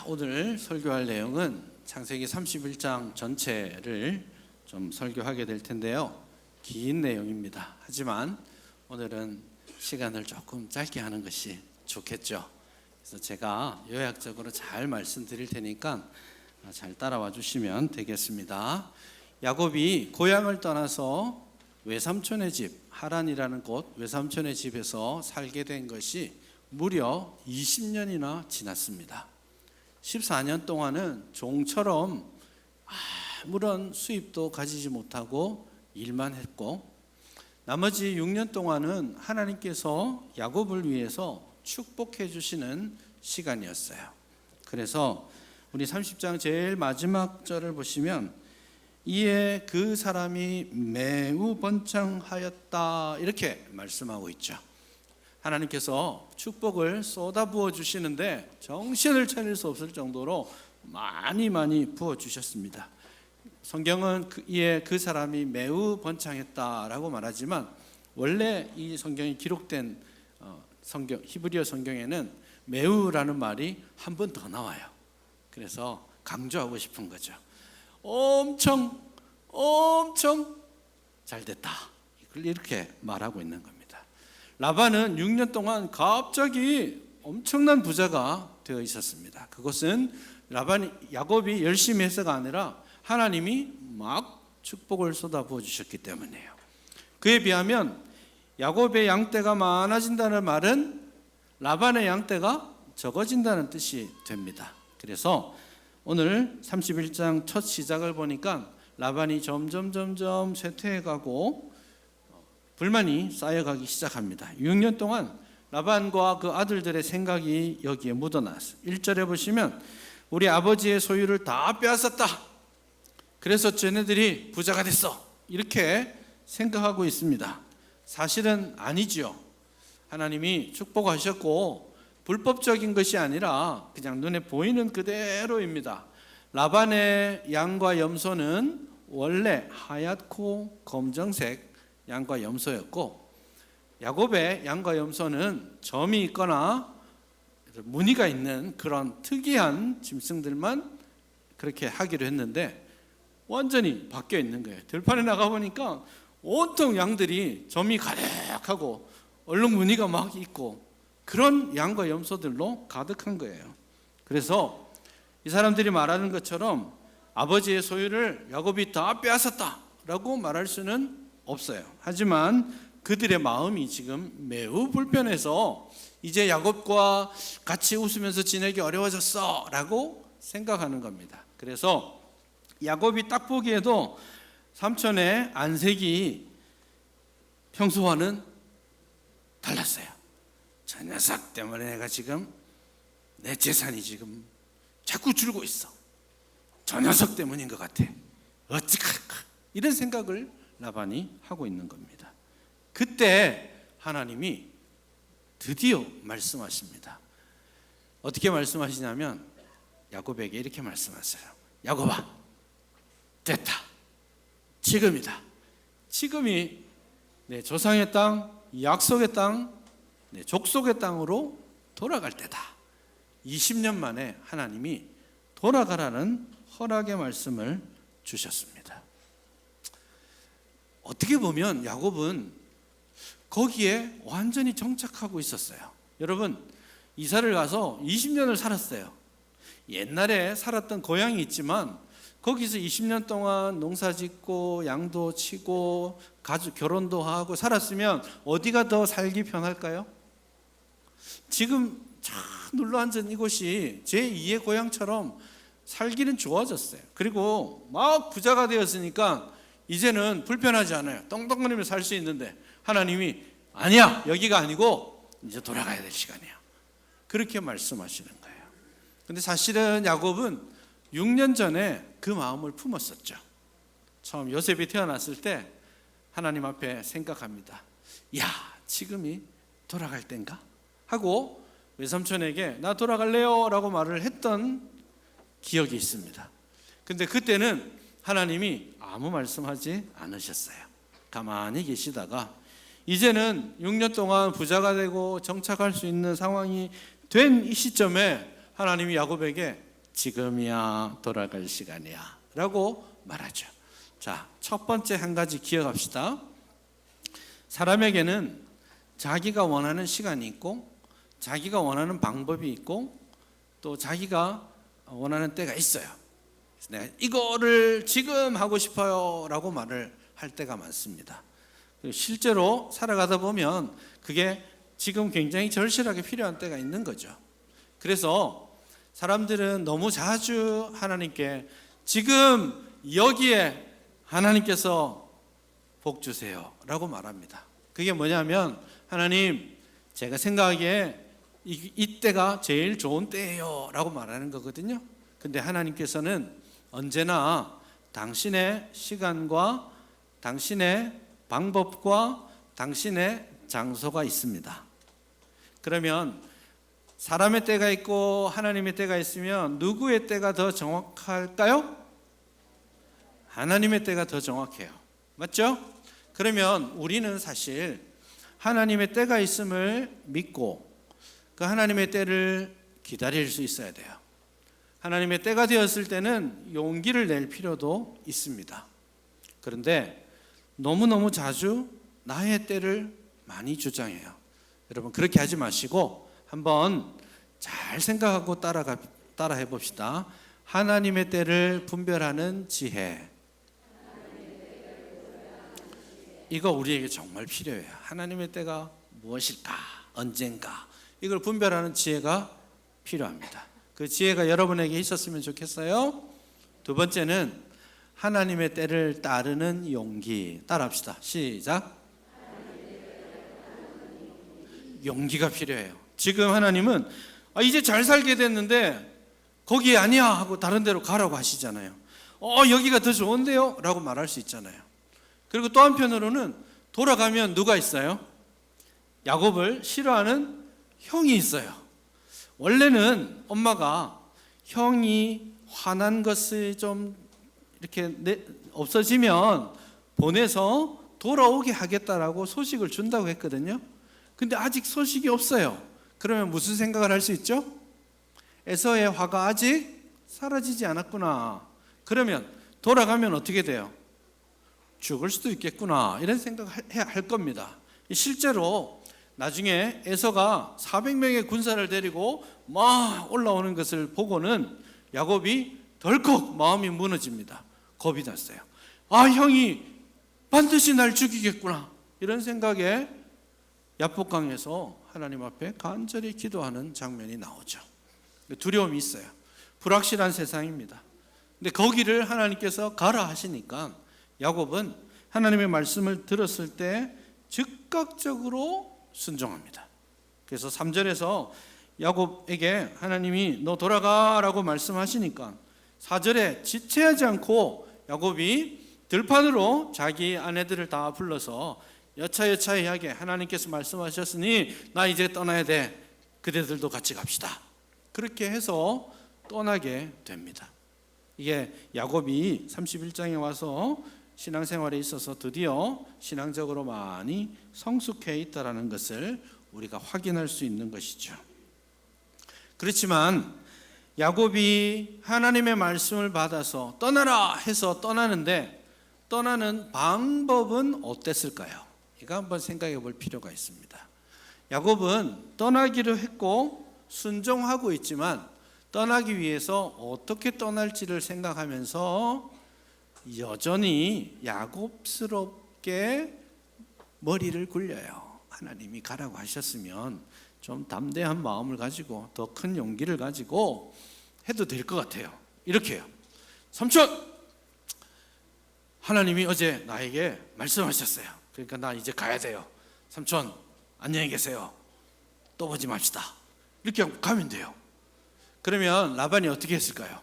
오늘 설교할 내용은 창세기 31장 전체를 좀 설교하게 될 텐데요. 긴 내용입니다. 하지만 오늘은 시간을 조금 짧게 하는 것이 좋겠죠. 그래서 제가 요약적으로 잘 말씀드릴 테니까 잘 따라와 주시면 되겠습니다. 야곱이 고향을 떠나서 외삼촌의 집, 하란이라는 곳 외삼촌의 집에서 살게 된 것이 무려 20년이나 지났습니다. 14년 동안은 종처럼 아무런 수입도 가지지 못하고 일만 했고, 나머지 6년 동안은 하나님께서 야곱을 위해서 축복해 주시는 시간이었어요. 그래서 우리 30장 제일 마지막 절을 보시면 이에 그 사람이 매우 번창하였다 이렇게 말씀하고 있죠. 하나님께서 축복을 쏟아부어 주시는데 정신을 차릴 수 없을 정도로 많이 부어 주셨습니다. 성경은 이에 그 사람이 매우 번창했다라고 말하지만 원래 이 성경이 기록된 성경 히브리어 성경에는 매우라는 말이 한 번 더 나와요. 그래서 강조하고 싶은 거죠. 엄청 잘 됐다, 이렇게 말하고 있는 겁니다. 라반은 6년 동안 갑자기 엄청난 부자가 되어 있었습니다. 그것은 야곱이 열심히 해서가 아니라 하나님이 막 축복을 쏟아부어 주셨기 때문이에요. 그에 비하면 야곱의 양떼가 많아진다는 말은 라반의 양떼가 적어진다는 뜻이 됩니다. 그래서 오늘 31장 첫 시작을 보니까 라반이 점점 쇠퇴해가고 불만이 쌓여가기 시작합니다. 6년 동안 라반과 그 아들들의 생각이 여기에 묻어났어요. 1절에 보시면 우리 아버지의 소유를 다 빼앗았다, 그래서 쟤네들이 부자가 됐어, 이렇게 생각하고 있습니다. 사실은 아니지요. 하나님이 축복하셨고 불법적인 것이 아니라 그냥 눈에 보이는 그대로입니다. 라반의 양과 염소는 원래 하얗고 검정색 양과 염소였고, 야곱의 양과 염소는 점이 있거나 무늬가 있는 그런 특이한 짐승들만 그렇게 하기로 했는데 완전히 바뀌어 있는 거예요. 들판에 나가보니까 온통 양들이 점이 가득하고 얼룩 무늬가 막 있고 그런 양과 염소들로 가득한 거예요. 그래서 이 사람들이 말하는 것처럼 아버지의 소유를 야곱이 다 빼앗았다라고 말할 수는 없어요. 하지만 그들의 마음이 지금 매우 불편해서 이제 야곱과 같이 웃으면서 지내기 어려워졌어 라고 생각하는 겁니다. 그래서 야곱이 딱 보기에도 삼촌의 안색이 평소와는 달랐어요. 저 녀석 때문에 내가 지금 내 재산이 지금 자꾸 줄고 있어. 저 녀석 때문인 것 같아. 어찌할까, 이런 생각을 라반이 하고 있는 겁니다. 그때 하나님이 드디어 말씀하십니다. 어떻게 말씀하시냐면 야곱에게 이렇게 말씀하세요. 야곱아, 됐다. 지금이다. 지금이 내 조상의 땅, 약속의 땅, 내 족속의 땅으로 돌아갈 때다. 20년 만에 하나님이 돌아가라는 허락의 말씀을 주셨습니다. 어떻게 보면 야곱은 거기에 완전히 정착하고 있었어요. 여러분, 이사를 가서 20년을 살았어요. 옛날에 살았던 고향이 있지만 거기서 20년 동안 농사 짓고 양도 치고 결혼도 하고 살았으면 어디가 더 살기 편할까요? 지금 쫙 눌러앉은 이곳이 제2의 고향처럼 살기는 좋아졌어요. 그리고 막 부자가 되었으니까 이제는 불편하지 않아요. 떵떵거리며 살 수 있는데 하나님이 아니야, 여기가 아니고 이제 돌아가야 될 시간이야, 그렇게 말씀하시는 거예요. 근데 사실은 야곱은 6년 전에 그 마음을 품었었죠. 처음 요셉이 태어났을 때 하나님 앞에 생각합니다. 야, 지금이 돌아갈 땐가? 하고 외삼촌에게 나 돌아갈래요 라고 말을 했던 기억이 있습니다. 근데 그때는 하나님이 아무 말씀하지 않으셨어요. 가만히 계시다가 이제는 6년 동안 부자가 되고 정착할 수 있는 상황이 된 이 시점에 하나님이 야곱에게 지금이야 돌아갈 시간이야 라고 말하죠. 자, 첫 번째 한 가지 기억합시다. 사람에게는 자기가 원하는 시간이 있고 자기가 원하는 방법이 있고 또 자기가 원하는 때가 있어요. 그래서 내가 이거를 지금 하고 싶어요 라고 말을 할 때가 많습니다. 실제로 살아가다 보면 그게 지금 굉장히 절실하게 필요한 때가 있는 거죠. 그래서 사람들은 너무 자주 하나님께 지금 여기에 하나님께서 복 주세요 라고 말합니다. 그게 뭐냐면 하나님 제가 생각하기에 이때가 제일 좋은 때예요 라고 말하는 거거든요. 근데 하나님께서는 언제나 당신의 시간과 당신의 방법과 당신의 장소가 있습니다. 그러면 사람의 때가 있고 하나님의 때가 있으면 누구의 때가 더 정확할까요? 하나님의 때가 더 정확해요. 맞죠? 그러면 우리는 사실 하나님의 때가 있음을 믿고 그 하나님의 때를 기다릴 수 있어야 돼요. 하나님의 때가 되었을 때는 용기를 낼 필요도 있습니다. 그런데 너무너무 자주 나의 때를 많이 주장해요. 여러분 그렇게 하지 마시고 한번 잘 생각하고 따라해 봅시다. 하나님의 때를 분별하는 지혜. 이거 우리에게 정말 필요해요. 하나님의 때가 무엇일까? 언젠가? 이걸 분별하는 지혜가 필요합니다. 그 지혜가 여러분에게 있었으면 좋겠어요. 두 번째는 하나님의 때를 따르는 용기. 따라합시다. 시작. 용기가 필요해요. 지금 하나님은 이제 잘 살게 됐는데 거기 아니야 하고 다른 데로 가라고 하시잖아요. 여기가 더 좋은데요? 라고 말할 수 있잖아요. 그리고 또 한편으로는 돌아가면 누가 있어요? 야곱을 싫어하는 형이 있어요. 원래는 엄마가 형이 화난 것이 좀 이렇게 없어지면 보내서 돌아오게 하겠다라고 소식을 준다고 했거든요. 근데 아직 소식이 없어요. 그러면 무슨 생각을 할 수 있죠? 에서의 화가 아직 사라지지 않았구나. 그러면 돌아가면 어떻게 돼요? 죽을 수도 있겠구나 이런 생각을 해야 할 겁니다. 실제로 나중에 에서가 400명의 군사를 데리고 막 올라오는 것을 보고는 야곱이 덜컥 마음이 무너집니다. 겁이 났어요. 형이 반드시 날 죽이겠구나 이런 생각에 야복강에서 하나님 앞에 간절히 기도하는 장면이 나오죠. 두려움이 있어요. 불확실한 세상입니다. 근데 거기를 하나님께서 가라 하시니까 야곱은 하나님의 말씀을 들었을 때 즉각적으로 순종합니다. 그래서 3절에서 야곱에게 하나님이 너 돌아가라고 말씀하시니까 4절에 지체하지 않고 야곱이 들판으로 자기 아내들을 다 불러서 여차여차하게 하나님께서 말씀하셨으니 나 이제 떠나야 돼. 그대들도 같이 갑시다. 그렇게 해서 떠나게 됩니다. 이게 야곱이 31장에 와서 신앙생활에 있어서 드디어 신앙적으로 많이 성숙해 있다는 것을 우리가 확인할 수 있는 것이죠. 그렇지만 야곱이 하나님의 말씀을 받아서 떠나라 해서 떠나는데 떠나는 방법은 어땠을까요? 이거 한번 생각해 볼 필요가 있습니다. 야곱은 떠나기로 했고 순종하고 있지만 떠나기 위해서 어떻게 떠날지를 생각하면서 여전히 야곱스럽게 머리를 굴려요. 하나님이 가라고 하셨으면 좀 담대한 마음을 가지고 더 큰 용기를 가지고 해도 될 것 같아요. 이렇게 해요. 삼촌! 하나님이 어제 나에게 말씀하셨어요. 그러니까 나 이제 가야 돼요. 삼촌 안녕히 계세요. 또 보지 맙시다. 이렇게 가면 돼요. 그러면 라반이 어떻게 했을까요?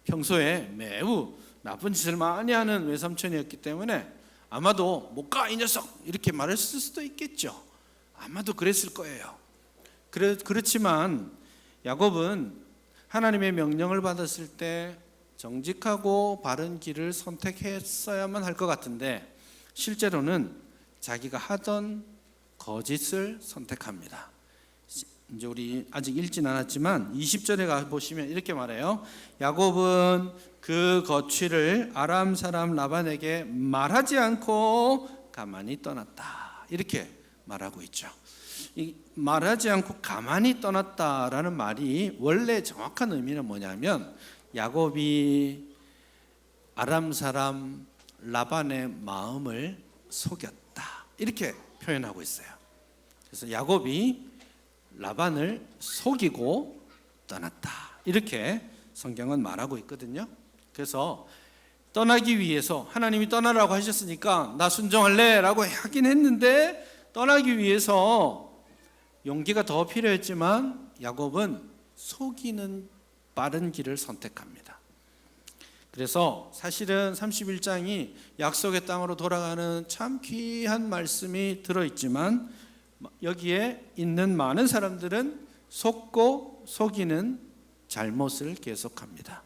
평소에 매우 나쁜 짓을 많이 하는 외삼촌이었기 때문에 아마도 못 가 이 녀석 이렇게 말했을 수도 있겠죠. 아마도 그랬을 거예요. 그렇지만 야곱은 하나님의 명령을 받았을 때 정직하고 바른 길을 선택했어야만 할 것 같은데 실제로는 자기가 하던 거짓을 선택합니다. 이제 우리 아직 읽진 않았지만 20절에 가 보시면 이렇게 말해요. 야곱은 그 거취를 아람 사람 라반에게 말하지 않고 가만히 떠났다. 이렇게 말하고 있죠. 이 말하지 않고 가만히 떠났다라는 말이 원래 정확한 의미는 뭐냐면 야곱이 아람 사람 라반의 마음을 속였다. 이렇게 표현하고 있어요. 그래서 야곱이 라반을 속이고 떠났다. 이렇게 성경은 말하고 있거든요. 그래서 떠나기 위해서 하나님이 떠나라고 하셨으니까 나 순종할래 라고 하긴 했는데 떠나기 위해서 용기가 더 필요했지만 야곱은 속이는 빠른 길을 선택합니다. 그래서 사실은 31장이 약속의 땅으로 돌아가는 참 귀한 말씀이 들어있지만 여기에 있는 많은 사람들은 속고 속이는 잘못을 계속합니다.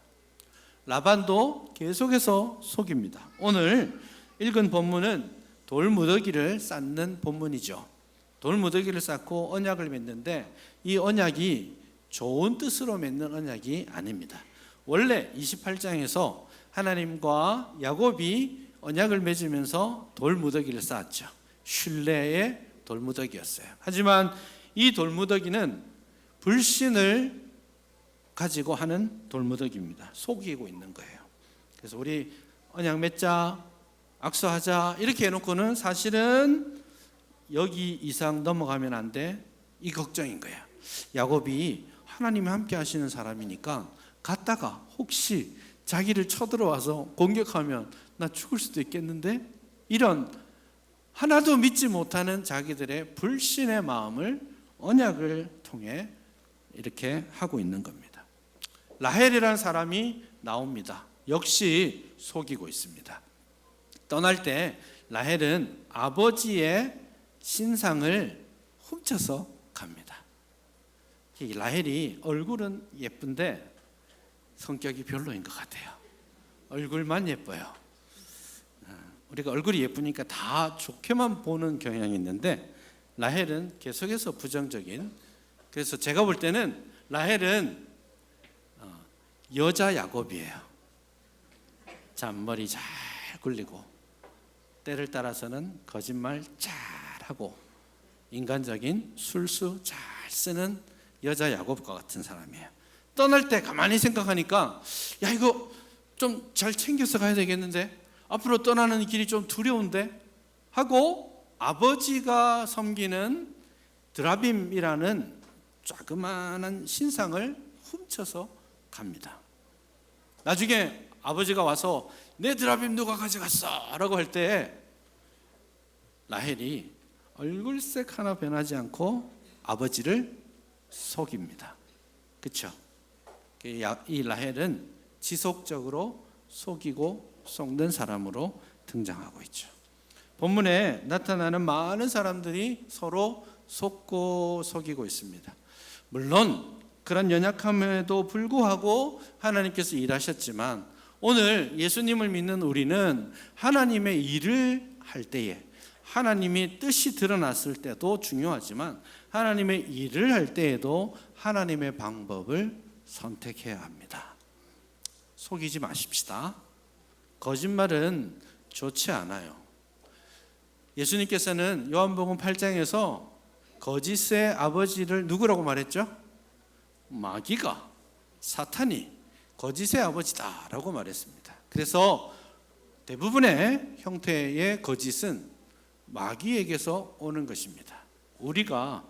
라반도 계속해서 속입니다. 오늘 읽은 본문은 돌무더기를 쌓는 본문이죠. 돌무더기를 쌓고 언약을 맺는데 이 언약이 좋은 뜻으로 맺는 언약이 아닙니다. 원래 28장에서 하나님과 야곱이 언약을 맺으면서 돌무더기를 쌓았죠. 신뢰의 돌무더기였어요. 하지만 이 돌무더기는 불신을 가지고 하는 돌무더기입니다. 속이고 있는 거예요. 그래서 우리 언약 맺자, 악수하자 이렇게 해놓고는 사실은 여기 이상 넘어가면 안 돼. 이 걱정인 거예요. 야곱이 하나님이 함께 하시는 사람이니까 갔다가 혹시 자기를 쳐들어와서 공격하면 나 죽을 수도 있겠는데 이런 하나도 믿지 못하는 자기들의 불신의 마음을 언약을 통해 이렇게 하고 있는 겁니다. 라헬이라는 사람이 나옵니다. 역시 속이고 있습니다. 떠날 때 라헬은 아버지의 신상을 훔쳐서 갑니다. 이 라헬이 얼굴은 예쁜데 성격이 별로인 것 같아요. 얼굴만 예뻐요. 우리가 얼굴이 예쁘니까 다 좋게만 보는 경향이 있는데 라헬은 계속해서 부정적인. 그래서 제가 볼 때는 라헬은 여자 야곱이에요. 잔머리 잘 굴리고 때를 따라서는 거짓말 잘하고 인간적인 술수 잘 쓰는 여자 야곱과 같은 사람이에요. 떠날 때 가만히 생각하니까 야 이거 좀 잘 챙겨서 가야 되겠는데 앞으로 떠나는 길이 좀 두려운데 하고 아버지가 섬기는 드라빔이라는 조그마한 신상을 훔쳐서 갑니다. 나중에 아버지가 와서 내 드라빔 누가 가져갔어? 라고 할 때 라헬이 얼굴색 하나 변하지 않고 아버지를 속입니다. 그렇죠? 이 라헬은 지속적으로 속이고 속는 사람으로 등장하고 있죠. 본문에 나타나는 많은 사람들이 서로 속고 속이고 있습니다. 물론 그런 연약함에도 불구하고 하나님께서 일하셨지만 오늘 예수님을 믿는 우리는 하나님의 일을 할 때에 하나님이 뜻이 드러났을 때도 중요하지만 하나님의 일을 할 때에도 하나님의 방법을 선택해야 합니다. 속이지 마십시다. 거짓말은 좋지 않아요. 예수님께서는 요한복음 8장에서 거짓의 아버지를 누구라고 말했죠? 마귀가, 사탄이 거짓의 아버지다라고 말했습니다. 그래서 대부분의 형태의 거짓은 마귀에게서 오는 것입니다. 우리가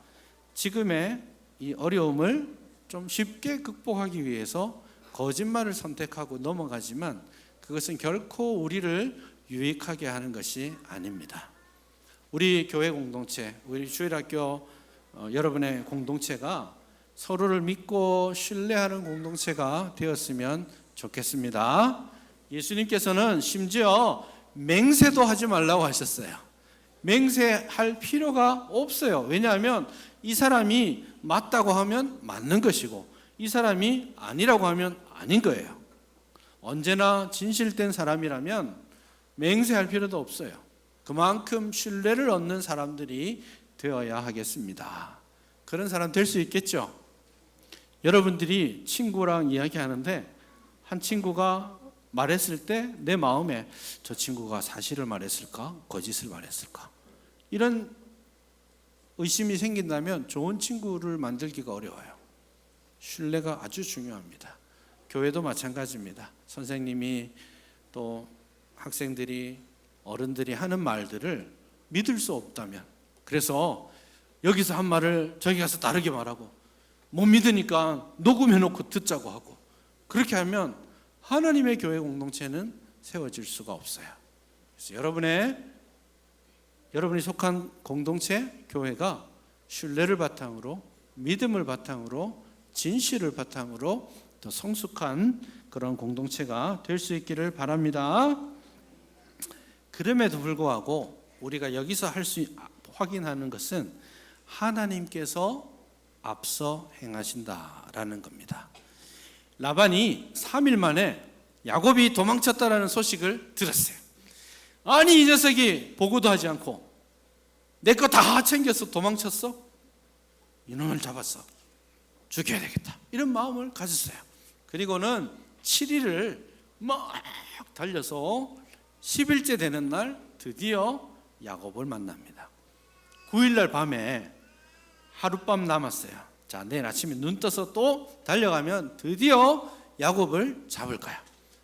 지금의 이 어려움을 좀 쉽게 극복하기 위해서 거짓말을 선택하고 넘어가지만 그것은 결코 우리를 유익하게 하는 것이 아닙니다. 우리 교회 공동체, 우리 주일학교 여러분의 공동체가 서로를 믿고 신뢰하는 공동체가 되었으면 좋겠습니다. 예수님께서는 심지어 맹세도 하지 말라고 하셨어요. 맹세할 필요가 없어요. 왜냐하면 이 사람이 맞다고 하면 맞는 것이고 이 사람이 아니라고 하면 아닌 거예요. 언제나 진실된 사람이라면 맹세할 필요도 없어요. 그만큼 신뢰를 얻는 사람들이 되어야 하겠습니다. 그런 사람 될 수 있겠죠? 여러분들이 친구랑 이야기하는데 한 친구가 말했을 때 내 마음에 저 친구가 사실을 말했을까? 거짓을 말했을까? 이런 의심이 생긴다면 좋은 친구를 만들기가 어려워요. 신뢰가 아주 중요합니다. 교회도 마찬가지입니다. 선생님이 또 학생들이 어른들이 하는 말들을 믿을 수 없다면, 그래서 여기서 한 말을 저기 가서 다르게 말하고 못 믿으니까 녹음해놓고 듣자고 하고, 그렇게 하면 하나님의 교회 공동체는 세워질 수가 없어요. 그래서 여러분이 속한 공동체, 교회가 신뢰를 바탕으로, 믿음을 바탕으로, 진실을 바탕으로 더 성숙한 그런 공동체가 될 수 있기를 바랍니다. 그럼에도 불구하고 우리가 여기서 확인하는 것은 하나님께서 앞서 행하신다라는 겁니다. 라반이 3일 만에 야곱이 도망쳤다라는 소식을 들었어요. 아니, 이 녀석이 보고도 하지 않고 내 거 다 챙겨서 도망쳤어? 이놈을 잡았어. 죽여야 되겠다. 이런 마음을 가졌어요. 그리고는 7일을 막 달려서 10일째 되는 날 드디어 야곱을 만납니다. 9일날 밤에 하룻밤 남았어요. 자, 내일 아침에 눈 떠서 또 달려가면 드디어 야곱을 잡을 거야.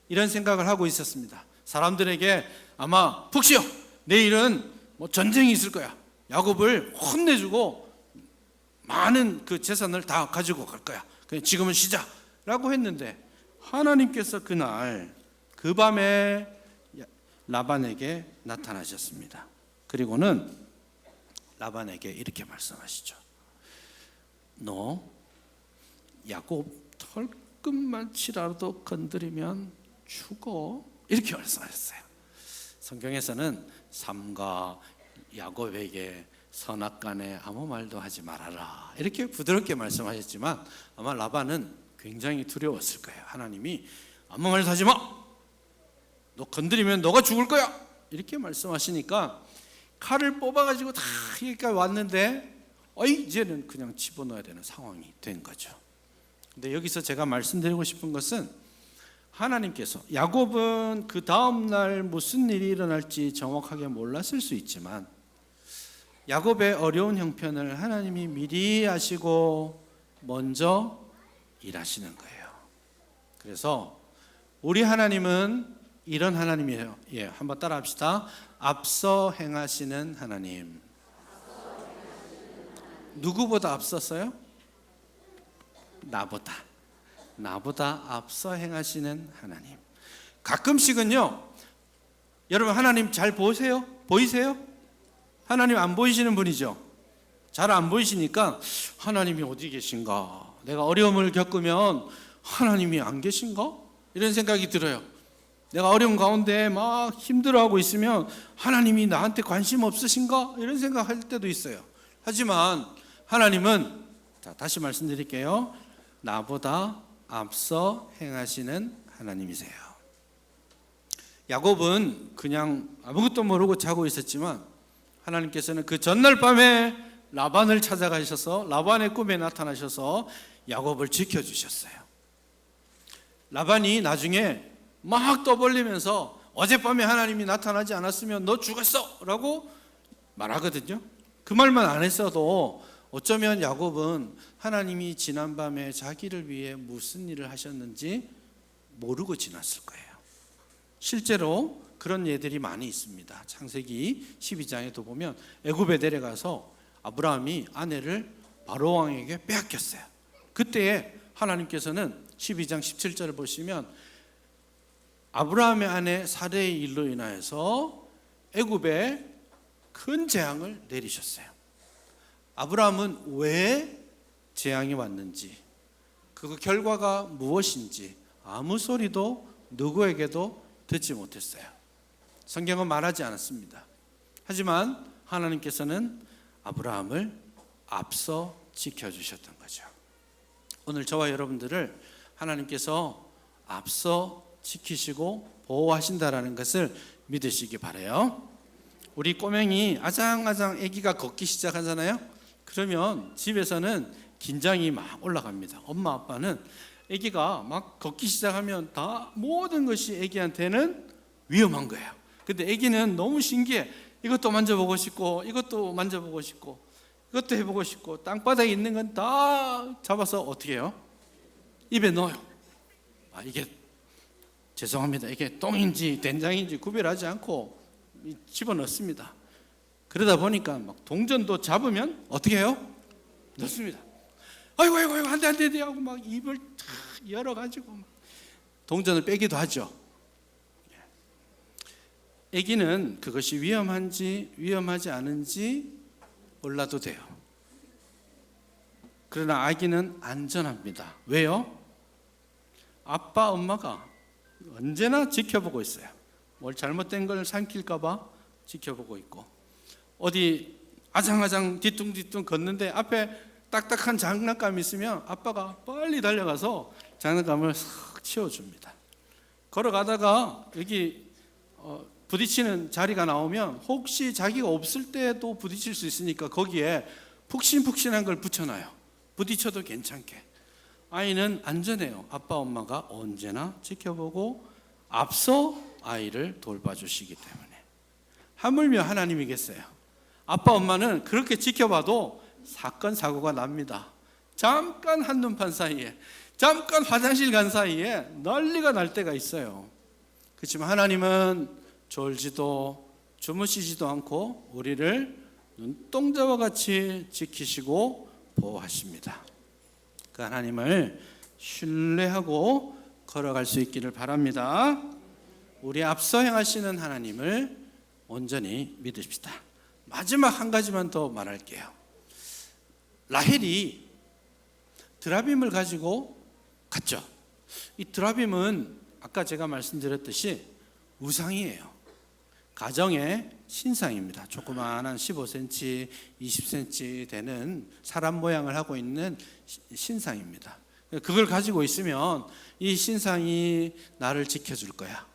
이런 생각을 하고 있었습니다. 사람들에게 아마 푹 쉬어, 내일은 전쟁이 있을 거야. 야곱을 혼내주고 많은 그 재산을 다 가지고 갈 거야. 그냥 지금은 쉬자라고 했는데, 하나님께서 그날 그 밤에 라반에게 나타나셨습니다. 그리고는 라반에게 이렇게 말씀하시죠. 너 야곱 털끝만치라도 건드리면 죽어. 이렇게 말씀하셨어요. 성경에서는 삼가 야곱에게 선악간에 아무 말도 하지 말아라, 이렇게 부드럽게 말씀하셨지만 아마 라반은 굉장히 두려웠을 거예요. 하나님이 아무 말도 하지 마, 너 건드리면 너가 죽을 거야, 이렇게 말씀하시니까 칼을 뽑아가지고 다 여기까지 왔는데 이제는 그냥 집어넣어야 되는 상황이 된 거죠. 근데 여기서 제가 말씀드리고 싶은 것은, 하나님께서, 야곱은 그 다음날 무슨 일이 일어날지 정확하게 몰랐을 수 있지만 야곱의 어려운 형편을 하나님이 미리 아시고 먼저 일하시는 거예요. 그래서 우리 하나님은 이런 하나님이에요. 한번 따라 합시다. 앞서 행하시는 하나님. 누구보다 앞섰어요? 나보다 앞서 행하시는 하나님. 가끔씩은요, 여러분 하나님 잘 보이세요? 하나님 안 보이시는 분이죠. 잘 안 보이시니까 하나님이 어디 계신가, 내가 어려움을 겪으면 하나님이 안 계신가, 이런 생각이 들어요. 내가 어려운 가운데 막 힘들어하고 있으면 하나님이 나한테 관심 없으신가, 이런 생각할 때도 있어요. 하지만 하나님은, 다시 말씀드릴게요, 나보다 앞서 행하시는 하나님이세요. 야곱은 그냥 아무것도 모르고 자고 있었지만 하나님께서는 그 전날 밤에 라반을 찾아가셔서 라반의 꿈에 나타나셔서 야곱을 지켜주셨어요. 라반이 나중에 막 떠벌리면서 어젯밤에 하나님이 나타나지 않았으면 너 죽었어 라고 말하거든요. 그 말만 안 했어도 어쩌면 야곱은 하나님이 지난밤에 자기를 위해 무슨 일을 하셨는지 모르고 지났을 거예요. 실제로 그런 예들이 많이 있습니다. 창세기 12장에도 보면 애굽에 내려가서 아브라함이 아내를 바로 왕에게 빼앗겼어요. 그때에 하나님께서는 12장 17절을 보시면 아브라함의 아내 사레의 일로 인하여서 애굽에 큰 재앙을 내리셨어요. 아브라함은 왜 재앙이 왔는지, 그 결과가 무엇인지 아무 소리도 누구에게도 듣지 못했어요. 성경은 말하지 않았습니다. 하지만 하나님께서는 아브라함을 앞서 지켜주셨던 거죠. 오늘 저와 여러분들을 하나님께서 앞서 지키시고 보호하신다라는 것을 믿으시기 바라요. 우리 꼬맹이 아장아장 아기가 걷기 시작하잖아요. 그러면 집에서는 긴장이 막 올라갑니다. 엄마 아빠는 아기가 막 걷기 시작하면 다 모든 것이 아기한테는 위험한 거예요. 근데 아기는 너무 신기해. 이것도 만져보고 싶고 이것도 만져보고 싶고 이것도 해보고 싶고 땅바닥에 있는 건 다 잡아서 어떻게 해요? 입에 넣어요. 이게 죄송합니다. 이게 똥인지 된장인지 구별하지 않고 집어넣습니다. 그러다 보니까 막 동전도 잡으면 어떻게 해요? 넣습니다. 아이고 안돼 하고 막 입을 탁 열어가지고 막 동전을 빼기도 하죠. 아기는 그것이 위험한지 위험하지 않은지 몰라도 돼요. 그러나 아기는 안전합니다. 왜요? 아빠 엄마가 언제나 지켜보고 있어요. 뭘 잘못된 걸 삼킬까 봐 지켜보고 있고, 어디 아장아장 뒤뚱뒤뚱 걷는데 앞에 딱딱한 장난감이 있으면 아빠가 빨리 달려가서 장난감을 싹 치워줍니다. 걸어가다가 여기 부딪히는 자리가 나오면 혹시 자기가 없을 때도 부딪힐 수 있으니까 거기에 푹신푹신한 걸 붙여놔요. 부딪혀도 괜찮게. 아이는 안전해요. 아빠 엄마가 언제나 지켜보고 앞서 아이를 돌봐주시기 때문에. 하물며 하나님이겠어요. 아빠 엄마는 그렇게 지켜봐도 사건 사고가 납니다. 잠깐 한눈판 사이에, 잠깐 화장실 간 사이에 난리가 날 때가 있어요. 그렇지만 하나님은 졸지도 주무시지도 않고 우리를 눈동자와 같이 지키시고 보호하십니다. 그 하나님을 신뢰하고 걸어갈 수 있기를 바랍니다. 우리 앞서 행하시는 하나님을 온전히 믿으십시다. 마지막 한 가지만 더 말할게요. 라헬이 드라빔을 가지고 갔죠. 이 드라빔은 아까 제가 말씀드렸듯이 우상이에요. 가정의 신상입니다. 조그마한 15cm, 20cm 되는 사람 모양을 하고 있는 신상입니다. 그걸 가지고 있으면 이 신상이 나를 지켜줄 거야.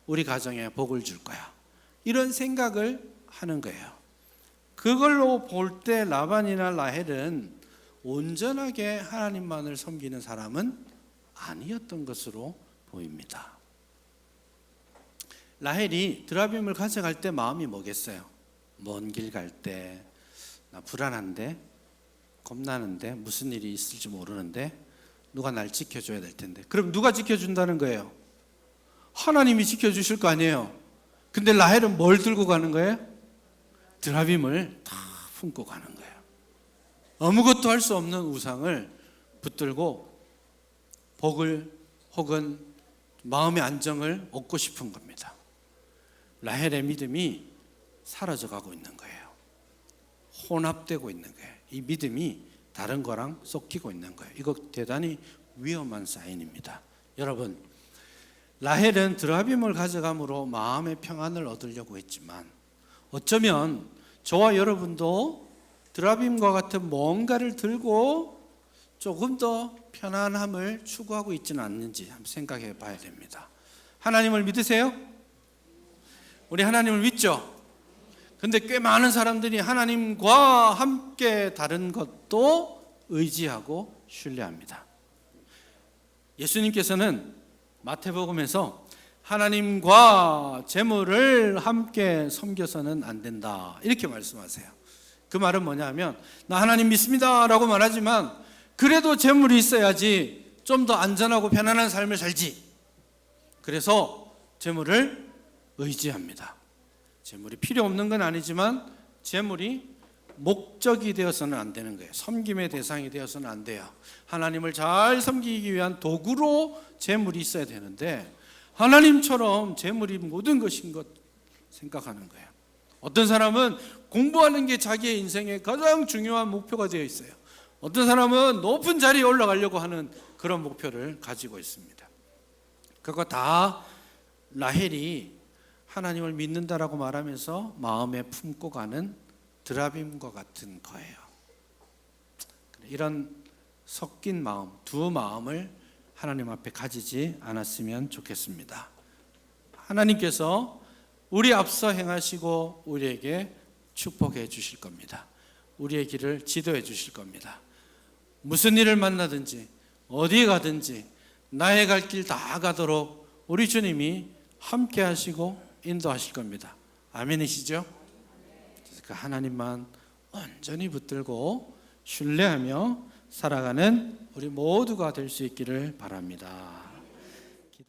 우리 가정에 복을 줄 거야. 이런 생각을 하는 거예요. 그걸로 볼 때 라반이나 라헬은 온전하게 하나님만을 섬기는 사람은 아니었던 것으로 보입니다. 라헬이 드라빔을 가져갈 때 마음이 뭐겠어요? 먼 길 갈 때 나 불안한데, 겁나는데, 무슨 일이 있을지 모르는데 누가 날 지켜줘야 될 텐데. 그럼 누가 지켜준다는 거예요? 하나님이 지켜주실 거 아니에요. 근데 라헬은 뭘 들고 가는 거예요? 드라빔을 다 품고 가는 거예요. 아무것도 할 수 없는 우상을 붙들고 복을 혹은 마음의 안정을 얻고 싶은 겁니다. 라헬의 믿음이 사라져가고 있는 거예요. 혼합되고 있는 거예요. 이 믿음이 다른 거랑 섞이고 있는 거예요. 이거 대단히 위험한 사인입니다. 여러분, 라헬은 드라빔을 가져감으로 마음의 평안을 얻으려고 했지만 어쩌면 저와 여러분도 드라빔과 같은 뭔가를 들고 조금 더 편안함을 추구하고 있지는 않는지 한번 생각해 봐야 됩니다. 하나님을 믿으세요? 우리 하나님을 믿죠? 근데 꽤 많은 사람들이 하나님과 함께 다른 것도 의지하고 신뢰합니다. 예수님께서는 마태복음에서 하나님과 재물을 함께 섬겨서는 안 된다 이렇게 말씀하세요. 그 말은 뭐냐면 나 하나님 믿습니다 라고 말하지만 그래도 재물이 있어야지 좀 더 안전하고 편안한 삶을 살지. 그래서 재물을 의지합니다. 재물이 필요 없는 건 아니지만 재물이 목적이 되어서는 안 되는 거예요. 섬김의 대상이 되어서는 안 돼요. 하나님을 잘 섬기기 위한 도구로 재물이 있어야 되는데 하나님처럼 재물이 모든 것인 것 생각하는 거예요. 어떤 사람은 공부하는 게 자기의 인생의 가장 중요한 목표가 되어 있어요. 어떤 사람은 높은 자리에 올라가려고 하는 그런 목표를 가지고 있습니다. 그거 다 라헬이 하나님을 믿는다라고 말하면서 마음에 품고 가는 드라빔과 같은 거예요. 이런 섞인 마음, 두 마음을 하나님 앞에 가지지 않았으면 좋겠습니다. 하나님께서 우리 앞서 행하시고 우리에게 축복해 주실 겁니다. 우리의 길을 지도해 주실 겁니다. 무슨 일을 만나든지 어디에 가든지 나의 갈 길 다 가도록 우리 주님이 함께 하시고 인도하실 겁니다. 아멘이시죠? 그 하나님만 온전히 붙들고 신뢰하며 살아가는 우리 모두가 될 수 있기를 바랍니다.